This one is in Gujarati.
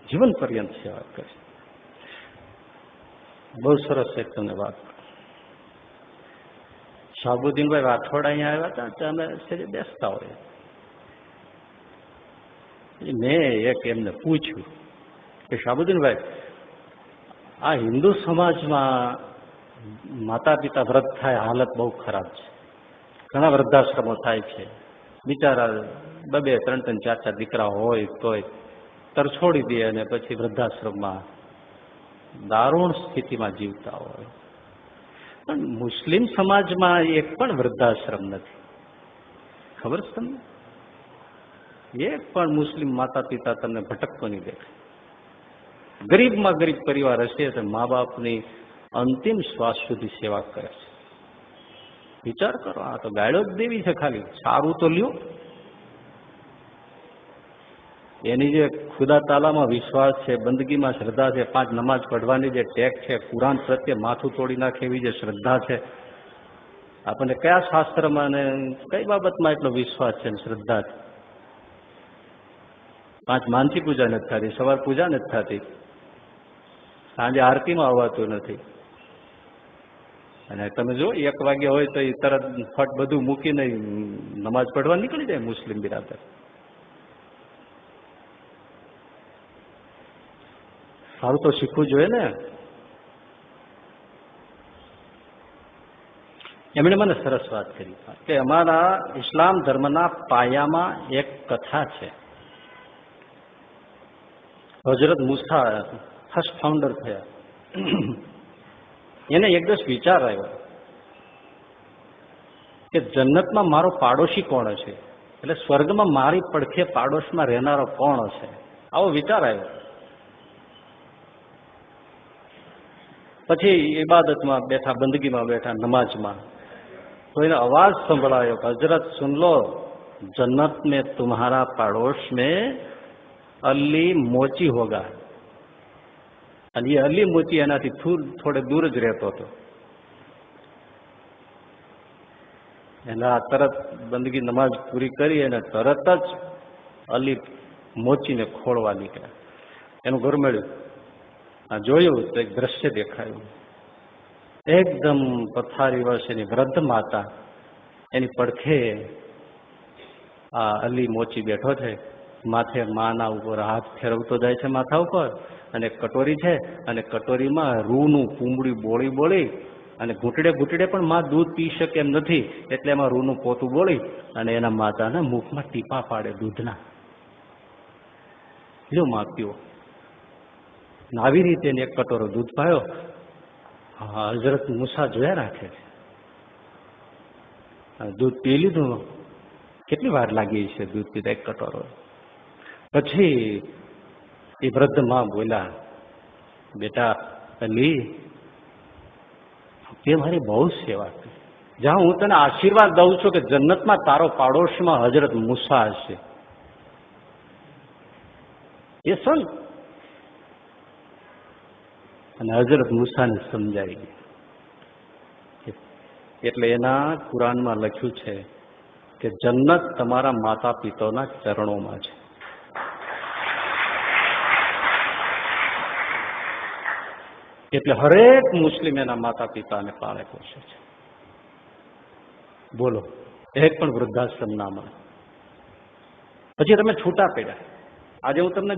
જીવન પર્યંત સેવા કરે. બહુ સરસ એક તમને વાત. શાહબુદ્દીનભાઈ રાઠોડ અહીંયા આવ્યા હતા તો અમે બેસતા હોય. મેં એક એમને પૂછ્યું કે શાહબુદ્દીનભાઈ, આ હિન્દુ સમાજમાં માતા પિતા વ્રત થાય હાલત બહુ ખરાબ છે. ઘણા વૃદ્ધાશ્રમો થાય છે. બિચારા 2-2, 3-3, 4-4 દીકરા હોય તોય તરછોડી દે અને પછી વૃદ્ધાશ્રમમાં દારૂણ સ્થિતિમાં જીવતા હોય. પણ મુસ્લિમ સમાજમાં એક પણ વૃદ્ધાશ્રમ નથી. ખબર છે તમને? એક પણ મુસ્લિમ માતા પિતા તમને ભટકતો નહીં દેખાય. ગરીબમાં ગરીબ પરિવાર હશે તો મા બાપની અંતિમ શ્વાસ સુધી સેવા કરે છે. વિચાર કરો, આ તો ગાળો જ દેવી છે. ખાલી સારું તો લ્યો. એની જે ખુદા તાલામાં વિશ્વાસ છે, બંદગીમાં શ્રદ્ધા છે, 5 નમાજ પઢવાની જે ટેક છે, કુરાન પ્રત્યે માથું તોડી નાખે એવી જે શ્રદ્ધા છે, આપણને કયા શાસ્ત્રમાં ને કઈ બાબતમાં એટલો વિશ્વાસ છે ને શ્રદ્ધા છે? 5 માનસી પૂજા નથી થતી, સવાર પૂજા નથી થતી, સાંજે આરતીમાં આવવાતું નથી. અને તમે જો 1 વાગ્યા હોય તો એ તરત ફટ બધું મૂકીને નમાજ પઢવા નીકળી જાય મુસ્લિમ બિરાદર. સારું તો શીખવું જોઈએ ને. એમણે મને સરસ વાત કરી કે અમારા ઇસ્લામ ધર્મના પાયામાં એક કથા છે. હજરત મુસા ફર્સ્ટ ફાઉન્ડર થયા. એને એક દિવસ વિચાર આવ્યો કે જન્નતમાં મારો પાડોશી કોણ હશે, એટલે સ્વર્ગમાં મારી પડખે પાડોશમાં રહેનારો કોણ હશે. આવો વિચાર આવ્યો. પછી ઇબાદતમાં બેઠા, બંદગીમાં બેઠા, નમાજમાં, તો એને અવાજ સંભળાયો કે હજરત સુન લો, જન્નત में तुम्हारा पड़ोस में अली मोची होगा. અને એ અલી મોચી એનાથી થોડે દૂર જ રહેતો હતો. એના તરત બંદગી નમાજ પૂરી કરી અને તરત જ અલી મોચીને ખોળવા નીકળ્યા. એનું ઘર મળ્યું. આ જોયું તો એક દ્રશ્ય દેખાયું. એકદમ પથારી વશ એની વૃદ્ધ માતા, એની પડખે આ અલી મોચી બેઠો છે. માથે માના ઉપર હાથ ફેરવતો જાય છે માથા ઉપર, અને કટોરી છે, અને કટોરીમાં રૂનું પૂંબડી બોળી બોળી અને ઘૂંટડે ઘૂંટડે પણ માં દૂધ પી શકે એમ નથી, એટલે એમાં રૂનું પોતું બોળી અને એના માતાના મુખમાં ટીપા પાડે દૂધના. લ્યો માં પીઓ. આવી રીતે એક કટોરો દૂધ પાયો. હજરત મુસા જોયા રાખે છે. દૂધ પી લીધું. કેટલી વાર લાગી છે દૂધ પીતા? 1 કટોરો. પછી એ વૃદ્ધ માં બોલ્યા, બેટા અલી, તે મારી બહુ સેવા કરી. જ્યાં હું તને આશીર્વાદ દઉં છું કે જન્નતમાં તારો પાડોશમાં હજરત મુસા હશે. એ સન. અને હજરત મુસાને સમજાવી ગઈ. એટલે એના કુરાનમાં લખ્યું છે કે જન્નત તમારા માતા પિતાના ચરણોમાં છે. એટલે હરેક મુસ્લિમ એના માતા પિતાને પાળે પોષે છે. બોલો, એક પણ વૃદ્ધાશ્રમ ના મળે. પછી તમે છૂટા પડ્યા. આજે હું તમને